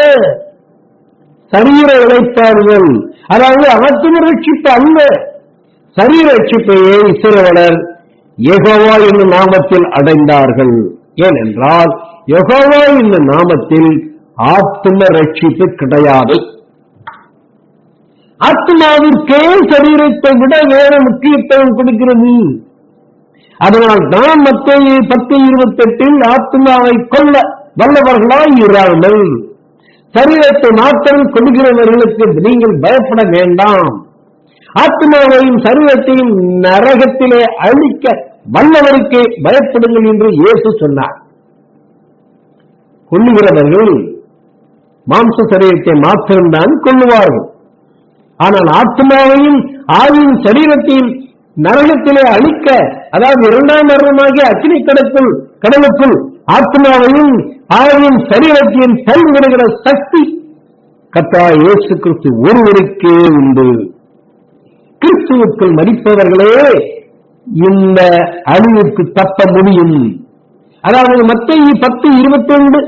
சரீர இணைப்பார்கள். அதாவது ஆத்ம ரட்சிப்பு அல்ல, சரீர ரட்சிப்பையே இஸ்ரவேலர் யெகோவா என்னும் நாமத்தில் அடைந்தார்கள். ஏனென்றால் யெகோவா என்னும் நாமத்தில் ஆத்ம ரட்சிப்பு கிடையாது. ஆத்மாவிற்கே சரீரத்தை விட வேற முக்கியத்துவம் கொடுக்கிறது. அதனால் தான் மத்தேயு 10:28 ஆத்மாவை கொல்ல வல்லவர்களாய் இராமல் சரீரத்தை மாத்திரம் கொள்கிறவர்களுக்கு நீங்கள் பயப்பட வேண்டாம், ஆத்மாவையும் சரீரத்தையும் நரகத்திலே அழிக்க வல்லவருக்கே பயப்படுங்கள் என்று இயேசு சொன்னார். கொல்லுகிறவர்கள் மாம்ச சரீரத்தை மாத்திரம்தான் கொள்ளுவார்கள். ஆனால் ஆத்மாவையும் ஆவியின் சரீரத்தையும் நரகத்திலே அழிக்க, அதாவது 2ஆம் மரணமாகிய அக்கினி கடலுக்குள் ஆத்மாவையும் ஆவியின் சரீரத்தையும் தள்ளிவிடுகிற சக்தி கர்த்தர் இயேசு கிறிஸ்து ஒருவருக்கே உண்டு. கிறிஸ்துவுக்குள் மரிப்பவர்களே இந்த அழிவுக்கு தப்ப முடியும். அதாவது மத்தேயு 10:22,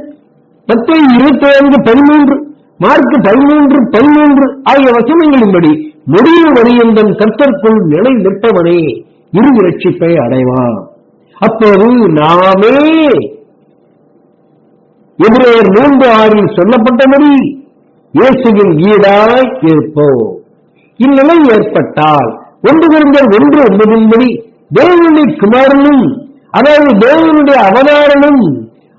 மத்தேயு 25:13, மார்க்கு 13:13 ஆகிய வசனங்களின்படி முடிவு வரியந்தன் கர்த்தருக்குள் நிலை நிற்பவனே இறுதி ரட்சிப்பை அடைவான். அப்போது நாமே எபிரேயர் 3:6 சொல்லப்பட்டபடி இயேசுவின் ஈடாய் இருப்போம். இந்நிலை ஏற்பட்டால் 1 Corinthians 1:9 தேவனுடைய குமாரனும், அதாவது தேவனுடைய அவதாரமும்,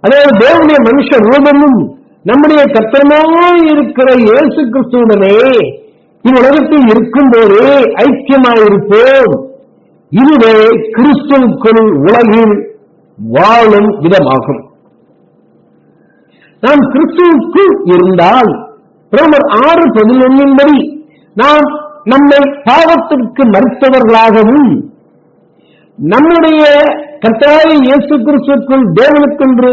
அதாவது தேவனுடைய மனுஷ ரூபமும் நம்முடைய கர்த்தருமாய் இருக்கிற இயேசு கிறிஸ்துவுடனே இவ்வுலகத்தில் இருக்கும்போது ஐக்கியமாயிருப்போம். இதுவே கிறிஸ்துவுக்குள் உலகில் வாழும் விதமாகும். நாம் கிறிஸ்துவுக்குள் இருந்தால் ரோமர் 6:11 படி நாம் நம்மை பாவத்திற்கு மறுத்தவர்களாகவும் நம்முடைய கர்த்தராகிய இயேசு கிறிஸ்துவுக்குள் தேவனுக்கென்று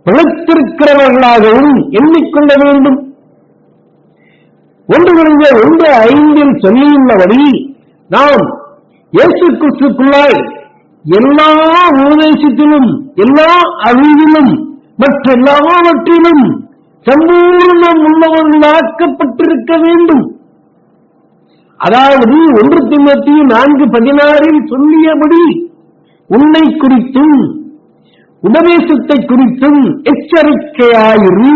பிழைத்திருக்கிறவர்களாகவும் எண்ணிக்கொள்ள வேண்டும். 1 Corinthians 1:5 சொல்லியுள்ளபடி நாம் இயேசு கிறிஸ்துவுக்குள்ளாய் எல்லா உபதேசத்திலும், எல்லா அறிவிலும், மற்றெல்லாவற்றிலும் சம்பூர்ணம் உள்ளவர்களாக்கப்பட்டிருக்க வேண்டும். அதாவது 1 தீமோத்தேயு 4:16 சொல்லியபடி உன்னை குறித்தும் உபதேசத்தை குறித்தும் எச்சரிக்கையாயிரு,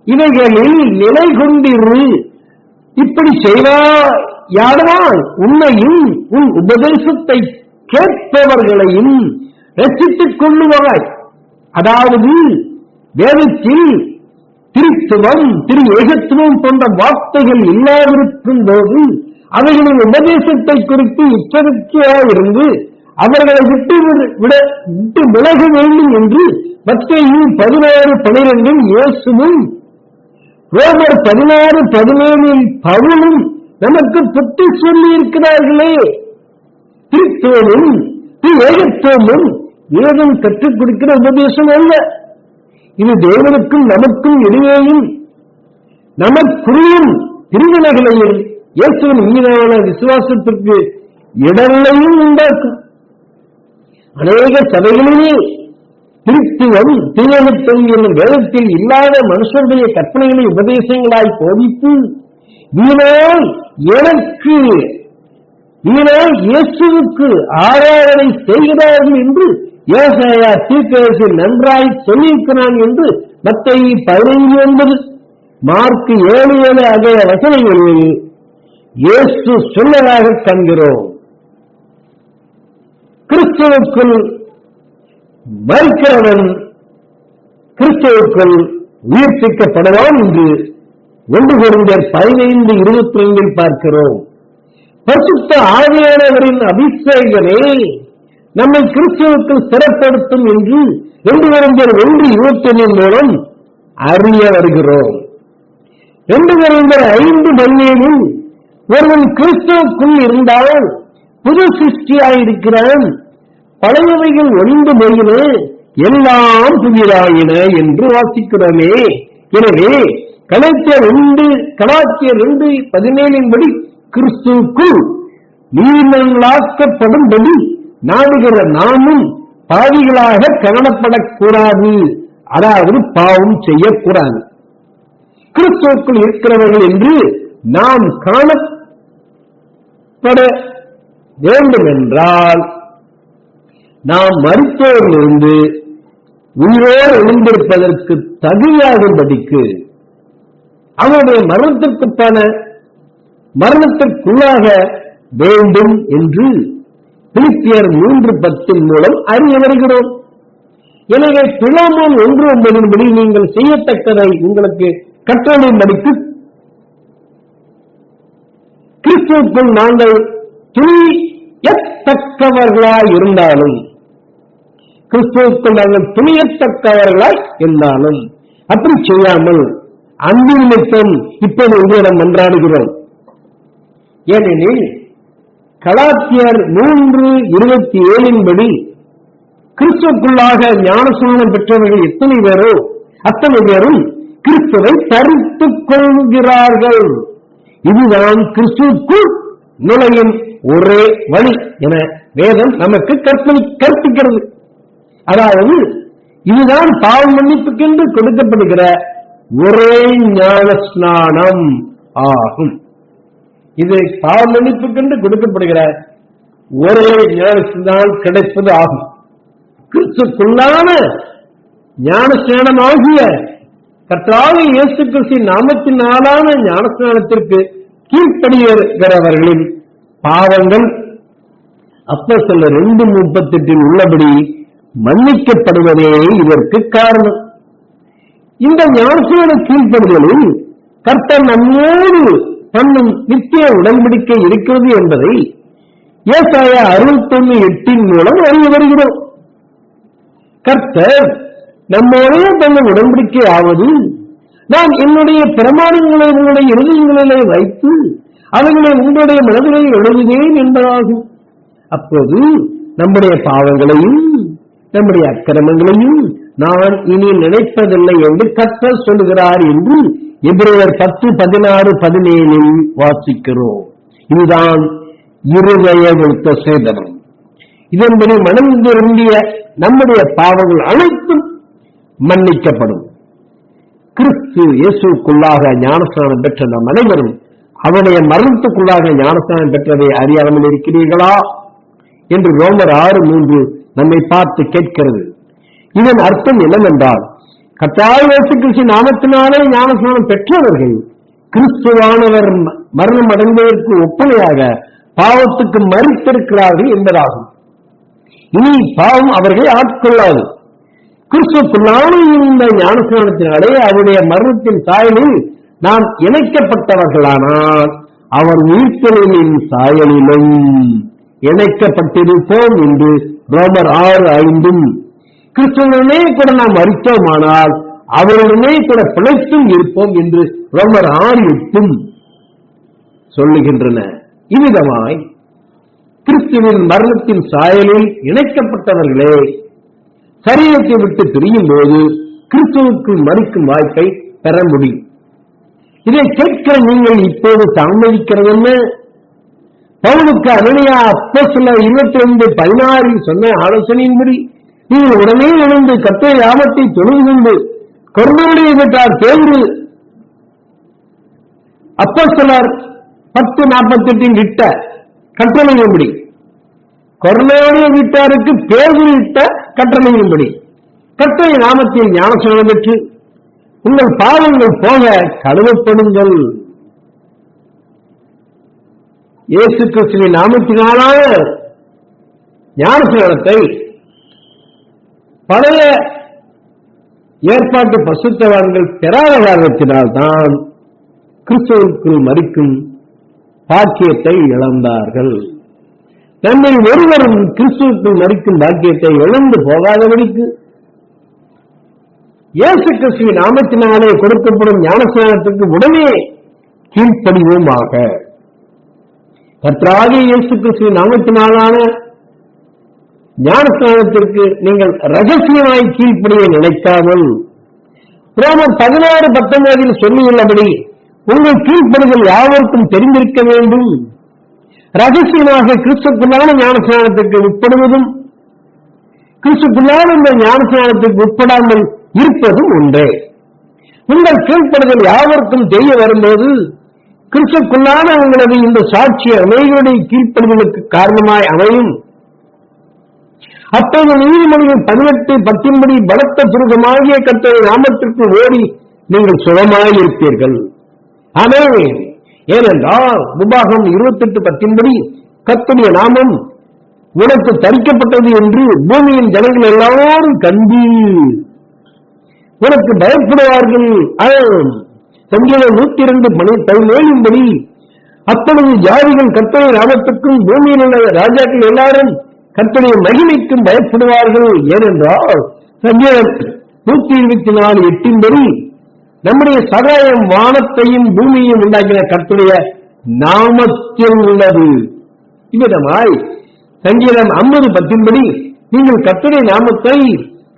இவைகளில் நிலை கொண்டிரு, இப்படி செய்வாயானால் உன்னையும் உன் உபதேசத்தை கேட்பவர்களையும் ரட்சித்துக் கொள்ளுவாய். அதாவது வேதத்தில் திருத்துவம், திரு ஏகத்துவம் போன்ற வார்த்தைகள் இல்லாதிருக்கும் போது அவைகளின் உபதேசத்தை குறித்து எச்சரிக்கையாயிருந்து அவர்களை விட்டு விலக வேண்டும் என்று மத்தேயு 16:12 இயேசுவும் ரோமர் 16:17 பவுலும் நமக்கு புத்தி சொல்லி இருக்கிறார்களே. திருத்துவமும் திரு ஏகத்துவமும் ஏதும் கற்றுக் கொடுக்கிற உபதேசம் அல்ல. இது தேவனுக்கும் நமக்கும் இடையேயும் நமக்குள்ளும் பிரிவினைகளையும் இயேசுவின் மீதான விசுவாசத்திற்கு இடங்களையும் உண்டாக்கும். அநேக சபைகளிலே திருத்துவம், திருத்துவம் என்னும் வேதத்தில் இல்லாத மனுஷனுடைய கற்பனைகளை உபதேசங்களாய் போதித்து வீணாய் இயேசுவுக்கு ஆராதனை செய்கிறார்கள் என்று ஏசாயா தீர்க்கதரிசி நன்றாய் சொல்லியிருக்கிறான் என்று மத்தேயு 15:9, மார்க்கு 7:7 ஆகிய வசனங்களில் இயேசு சொன்னதாக காண்கிறோம். கிறிஸ்துவுக்குள் மரிக்கிறவன் கிறிஸ்துவுக்குள் உயிர்ப்பிக்கப்படுவான் என்று 1 கொரிந்தியர் 15:22 பார்க்கிறோம். பரிசுத்த ஆவியானவரின் அபிஷேகமே நம்மை கிறிஸ்துவுக்குள் சிறப்படுத்தும் என்று 2 கொரிந்தியர் 1:21 மூலம் அறிய வருகிறோம். 2 கொரிந்தியர் 5:17 ஒருவன் கிறிஸ்துவுக்குள் இருந்தால் புது சிருஷ்டியாயிருக்கிறான், பழையவைகள் ஒளிந்து போயின, எல்லாம் புதிதாயின என்று வாசிக்கிறோமே. எனவே கலாத்தியர் 2:17 படி கிறிஸ்துவுக்குள் நீதிமான்களாக்கப்படும்படி நாடுகிற நாமும் பாவிகளாக காணப்படக்கூடாது, அதாவது பாவம் செய்யக்கூடாது. கிறிஸ்துவுக்குள் இருக்கிறவர்கள் என்று நாம் காணப்பட வேண்டும் என்றால் நாம் மரித்தோரிலிருந்து உயிரோடு எழுந்திருப்பதற்கு தகுதியாகும்படிக்கு அவருடைய மரணத்திற்குள்ளாக வேண்டும் என்று பிலிப்பியர் 3:10 மூலம் அறிய வருகிறோம். எனவே பிலமோன் 1:9 படி நீங்கள் செய்யத்தக்கதை உங்களுக்கு கட்டளையின்படிக்கு கிறிஸ்துவுக்குள் நாங்கள் துணியத்தக்கவர்களாய் இருந்தாலும், கிறிஸ்துவுக்குள் நாங்கள் துணியத்தக்கவர்களாய் இருந்தாலும் அப்படி செய்யாமல் அன்பின் நிமித்தம் இப்போது உங்களிடம் மன்றாடுகிறோம். ஏனெனில் கலாத்தியர் 3:27 படி கிறிஸ்துவுக்குள்ளாக ஞானஸ்நானம் பெற்றவர்கள் எத்தனை பேரோ அத்தனை பேரும் கிறிஸ்துவை தரித்துக் கொள்கிறார்கள். இதுதான் கிறிஸ்துவுக்குள் நுழையும் ஒரே வழி என வேதம் நமக்கு கற்பிக்கிறது. அதாவது இதுதான் பாவ மன்னிப்புக்கென்று கொடுக்கப்படுகிற ஒரே ஞான ஸ்நானம் ஆகும். இது பாவ மன்னிப்புக்கென்று கொடுக்கப்படுகிற ஒரே ஞான ஸ்நானம் கிடைப்பது ஆகும். கிறிஸ்துக்குள்ளான ஞான ஸ்நானம் ஆகிய கர்த்தராகிய இயேசு கிறிஸ்துவின் நாமத்தினாலான ஞான ஸ்நானத்திற்கு கீழ்ப்படிகிறவர்களின் பாவங்கள் அப்போஸ்தலர் 2:38 உள்ளபடி மன்னிக்கப்படுவதே இதற்கு காரணம். இந்த ஞானஸ்நான கீழ்ப்படுதலில் கர்த்தர் நம்மோடு பண்ணும் நித்திய உடன்படிக்கை இருக்கிறது என்பதை ஏசாயா 61:8 மூலம் அறிய வருகிறோம். கர்த்தர் நம்மோடைய பண்ணும் உடன்படிக்கை ஆவது, நான் என்னுடைய பிரமாணங்களை உங்களுடைய இருதயங்களிலே வைத்து அவர்களை உங்களுடைய மனதிலே எழுதுவேன் என்பதாகும். அப்போது நம்முடைய பாவங்களையும் நம்முடைய அக்கிரமங்களையும் நான் இனி நினைப்பதில்லை என்று கர்த்தர் சொல்லுகிறார் என்று எபிரேயர் 10:16-17 வாசிக்கிறோம். இதுதான் இருதய விருத்த சேதனம். இதன்படி மனம் திரும்பிய நம்முடைய பாவங்கள் அனைத்தும் மன்னிக்கப்படும். கிறிஸ்து இயேசுக்குள்ளாக ஞானஸ்நானம் பெற்ற நம் அனைவரும் அவருடைய மரணத்துக்குள்ளாக ஞானஸ்நானம் பெற்றதை அறியாமல் இருக்கிறீர்களா என்று ரோமர் 6:3 நம்மை பார்த்து கேட்கிறது. இதன் அர்த்தம் என்னவென்றால், கர்த்தராகிய இயேசு கிறிஸ்து நாமத்தினாலே ஞானஸ்நானம் பெற்றவர்கள் கிறிஸ்துவானவர் மரணம் அடைந்ததற்கு ஒப்பனையாக பாவத்துக்கு மரித்திருக்கிறார்கள் என்பதாகும். இனி பாவம் அவர்களை ஆட்கொள்ளாது. கிறிஸ்துக்குள்ளான இந்த ஞானஸ்நானத்தினாலே அவருடைய மரணத்தின் சாயலில் நாம் இணைக்கப்பட்டவர்களானால் அவர் உயிர்த்தெழுதலின் சாயலிலும் இணைக்கப்பட்டிருப்போம் என்று ரோமர் 6:5 கிறிஸ்துவனுடனே கூட நாம் மரித்தோமானால் அவருடனே கூட பிழைத்தும் இருப்போம் என்று ரோமர் 6:8 சொல்லுகின்றன. இவ்விதமாய் கிறிஸ்துவின் மரணத்தின் சாயலில் இணைக்கப்பட்டவர்களே சரீரத்தை விட்டு பிரியும் போது கிறிஸ்துவுக்கு மரிக்கும் வாய்ப்பை பெற முடியும். இதை கேட்க நீங்கள் இப்போது தாமதிக்கிறது என்ன? பவுலுக்கு அனனியா அப்போஸ்தலர் 22:16 சொன்ன ஆலோசனையின்படி நீங்கள் உடனே எழுந்து கர்த்தருடைய நாமத்தை தொழுது கொண்டு கொர்நேலியுவை பெற்றார் பேதுரு அப்போஸ்தலர் 10:48 இட்ட கட்டளையின்படி, கொர்நேலியு வீட்டாருக்கு பேதுரு இட்ட கட்டளையின்படி கர்த்தருடைய நாமத்தில் ஞானஸ்நானம் பெற்று உங்கள் பாவங்கள் போக கழுவப்படுங்கள். இயேசு கிறிஸ்துவின் நாமத்தினாலான ஞானஸ்நானத்தை பழைய ஏற்பாட்டு பரிசுத்தவான்கள் பெறாத காரணத்தினால்தான் கிறிஸ்துவுக்குள் மரிக்கும் பாக்கியத்தை இழந்தார்கள். நம்மை ஒருவரும் கிறிஸ்துவுக்குள் மரிக்கும் பாக்கியத்தை இழந்து போகாதபடிக்கு இயேசு கிறிஸ்துவின் நாமத்தினாலே கொடுக்கப்படும் ஞானஸ்நானத்துக்கு உடனே கீழ்ப்படிவோமாக. கர்த்தராகிய இயேசு கிறிஸ்துவின் நாமத்தினாலான ஞானஸ்நானத்திற்கு நீங்கள் ரகசியமாய் கீழ்ப்படிய நினைக்காமல் ரோமர் 16:19 சொல்லியுள்ளபடி உங்கள் கீழ்ப்படுதல் யாவருக்கும் தெரிந்திருக்க வேண்டும். ரகசியமாக கிறிஸ்துக்குள்ளான ஞானஸ்நானத்திற்கு உட்படுவதும் கிறிஸ்துக்குள்ளான இந்த ஞானஸ்நானத்திற்கு உட்படாமல் இருப்பதும் ஒன்றே. உங்கள் கீழ்ப்படுதல் யாவருக்கும் தெரிய வரும்போது கிறிஸ்துக்குள்ளான உங்களது இந்த சாட்சி அனைவருடைய கீழ்ப்படுதலுக்கு காரணமாய் அமையும். அப்போது நீதிமொழிகள் 18:10 பலத்த சுருகமாகிய கர்த்தருடைய நாமத்திற்கு ஓடி நீங்கள் சுகமாயிருப்பீர்கள். ஆமென். ஏனென்றால் உபாகம் 28:10 கர்த்தருடைய நாமம் உனக்கு தரிக்கப்பட்டது என்று பூமியின் ஜனங்கள் எல்லாரும் கண்டு உனக்கு பயப்படுவார்கள். சங்கீதம் 102:17 அப்பொழுது ஜாதிகள் கர்த்தருடைய நாமத்துக்கும் பூமியில் உள்ள ராஜாக்கள் எல்லாரும் கர்த்தருடைய மகிமைக்கும் பயப்படுவார்கள். ஏனென்றால் சங்கீதம் 124:8 நம்முடைய சகாயம் வானத்தையும் பூமியையும் உண்டாக்கின கர்த்தருடைய நாமத்தில் உள்ளது. இவ்விதமாய் சங்கீதம் 50:10 நீங்கள் கர்த்தருடைய நாமத்தை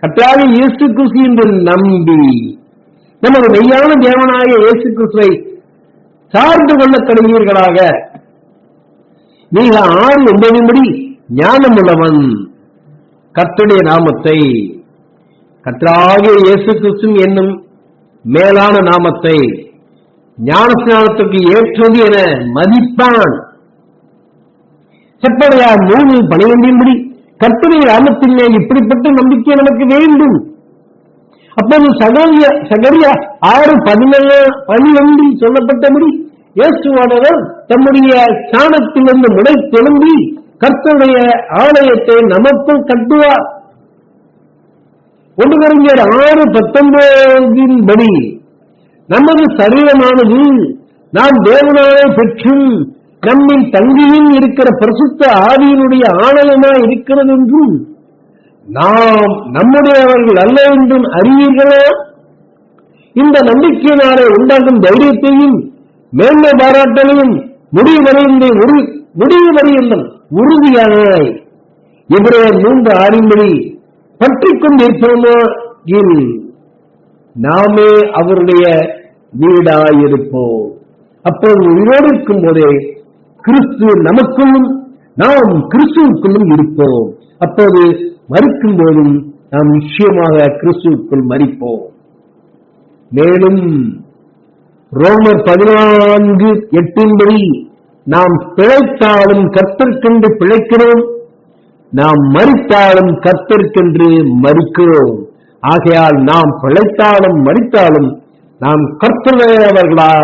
கர்த்தராகிய இயேசு கிறிஸ்து என்று நம்பி நமது மெய்யான தேவனாகிய இயேசு கிறிஸ்துவை சார்ந்து கொள்ள கடவீர்களாக. நீங்கள் 6:9 ஞானம் உள்ளவன் கர்த்தருடைய நாமத்தை கர்த்தராகிய இயேசு கிறிஸ்து என்னும் மேலான நாமத்தை ஞானஸ்நானத்துக்கு ஏற்றது என மதிப்பான். செப்படையார் 3:12 கர்த்தருடைய நாமத்திலே இப்படிப்பட்ட நம்பிக்கை நமக்கு வேண்டும். அப்போது சகரியா 6:12 சொல்லப்பட்டபடி இயேசுவானவர் தம்முடைய ஸ்நானத்திலிருந்து முளை தெலும்பி கர்த்தருடைய ஆலயத்தை நமக்குள் கட்டுவார். 1 கொரிந்தியர் 6:19 நமது சரீரமானது நாம் தேவனாலே பெற்றும் நம்மில் தங்கியும் இருக்கிற பரிசுத்த ஆவியினுடைய ஆலயமாய் இருக்கிறது என்றும் நாம் நம்முடையவர்கள் அல்ல என்றும் அறிவீர்களா? இந்த நம்பிக்கையினாலே உண்டாகும் தைரியத்தையும் மேன்மை பாராட்டலையும் முடிவு வரையும் உறுதியானாய் எபிரேயர் 3:6 பற்றிக் கொண்டிருப்போமோ நாமே அவருடைய வீடாயிருப்போம். அப்போது உயிரோடு இருக்கும் போதே கிறிஸ்து நமக்குள்ளும் நாம் கிறிஸ்துவுக்குள்ளும் இருப்போம். அப்போது மரிக்கும் போதும் நாம் நிச்சயமாக கிறிஸ்துவுக்குள் மரிப்போம். மேலும் ரோமர் 14:8 நாம் பிழைத்தாலும் கர்த்தருக்கென்று பிழைக்கிறோம், நாம் மரித்தாலும் கர்த்தருக்கென்று மரிக்கிறோம். ஆகையால் நாம் பிழைத்தாலும் மரித்தாலும் நாம் கர்த்தருடையவர்களாக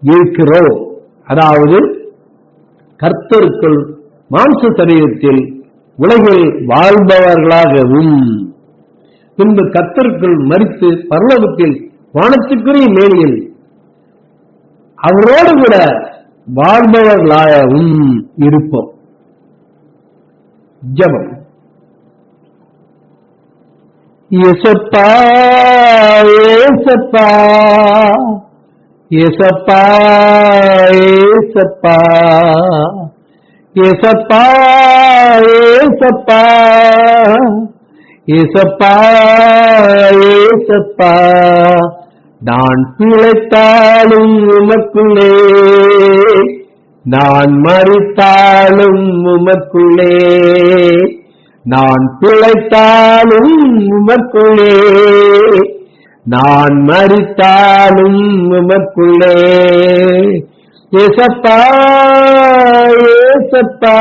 இருக்கிறோம். அதாவது கர்த்தருக்குள் மாம்ச சரீரத்தில் உலகில் வாழ்பவர்களாகவும் பின்பு கர்த்தருக்குள் மரித்து பரலோகத்தில் வானத்துக்குரிய மேனியில் அவரோடு கூட வாழ்பவர்களாகவும் இருப்போம். ஜெபம். ஏசப்பா ஏசப்பா ஏசப்பா ஏசப்பா ஏசப்பா ஏசப்பா ஏசப்பா ஏசப்பா நான் பிழைத்தாலும் உமக்குள்ளே, நான் மரித்தாலும் உமக்குள்ளே, நான் பிழைத்தாலும் உமக்குள்ளே, நான் மரித்தாலும் உமக்குள்ளே. ஏசப்பா ஏசப்பா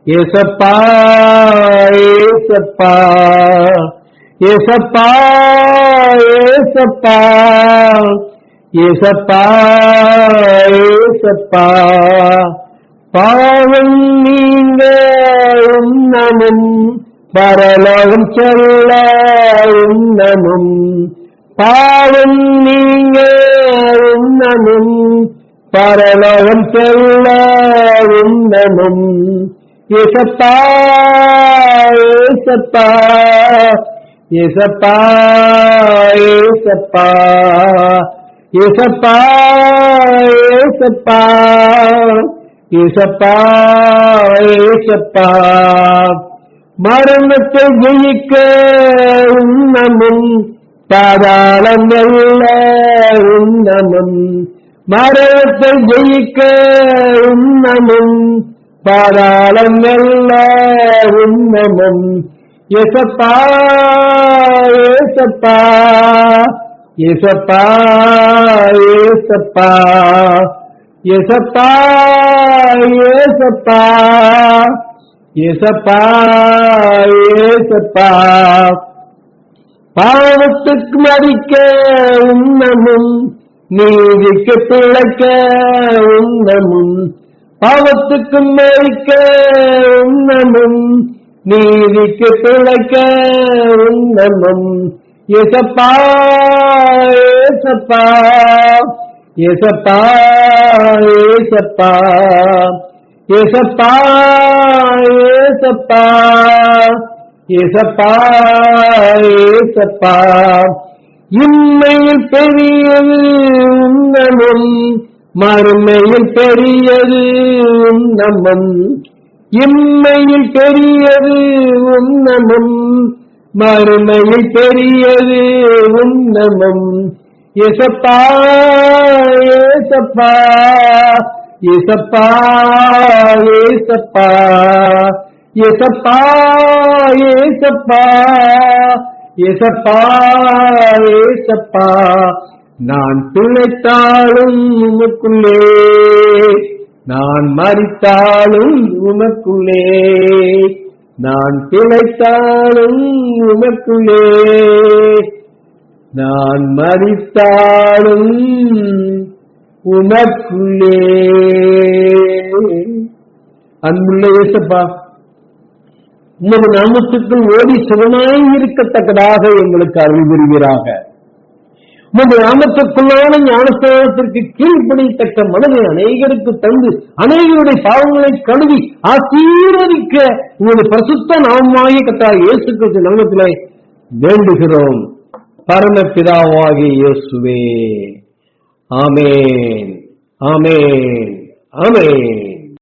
ஏசப்பா ஏசப்பா ஏசப்பா ஏசப்பா ஏசப்பா ஏசப்பா பாவம் நீங்க உன்னமும் பரலோகம் செல்ல உன்னமும் பாவம் நீங்க உன்னமும் பரலோகம் செல்ல உன்னமும் ஏசப்பா ஏசப்பா ஏசப்பா ஏசப்பா ஏசப்பா ஏசப்பா ஏசப்பா ஏசப்பா மரணத்தை ஜெயிக்க உன்னமும் பாதாளம் வெல்ல உன்னமும் மரணத்தை ஜெயிக்க உன்னமும் பாதாளம் வெல்ல உன்னமும் ஏசப்பா ஏசப்பா ஏசப்பா ஏசப்பா ஏசப்பா ஏசப்பா ஏசப்பா ஏசப்பா பாவத்துக்கு மறிக்க உன்னமும் நீதிக்கு பிழைக்க உன்னமும் பாவத்துக்கு மறிக்க உன்னமும் நீதிக்கு பிழைக்க உன்னமும் ஏசப்பா ஏசப்பா ஏசப்பா ஏசப்பா ஏசப்பா ஏசப்பா ஏசப்பா ஏசப்பா இம்மையில் பெரியது உன்னமும் மறுமையில் பெரியது உன்னமும் இம்மையில் பெரியது உன்னமும் மறுமையில் பெரியது உன்னமும் ஏசப்பா ஏசப்பா ஏசப்பா ஏசப்பா ஏசப்பா ஏசப்பா ஏசப்பா ஏசப்பா நான் பிழைத்தாலும் உமக்குள்ளே நான் மரித்தாலும் உமக்குள்ளே நான் பிழைத்தாலும் உமக்குள்ளே நான் மரித்தாலும் உமக்குள்ளே. அன்புள்ள இயேசப்பா, உமது நாமத்துக்குள் ஓடி சுகமாய் இருக்கத்தக்கதாக எங்களுக்கு அருள் புரிவீராக. உமது நாமத்துக்குள்ளான ஞானஸ்தானத்திற்கு கீழ்ப்படித்தக்க மனதை அநேகருக்கு தந்து அநேகருடைய பாவங்களை கழுவி ஆசீர்வதிக்க உமது பரிசுத்த நாமமாகிய கர்த்தர் இயேசு கிறிஸ்து நாமத்திலே வேண்டுகிறோம். பரமபிதாவாகிய இயேசுவே. ஆமென், ஆமென், ஆமென்.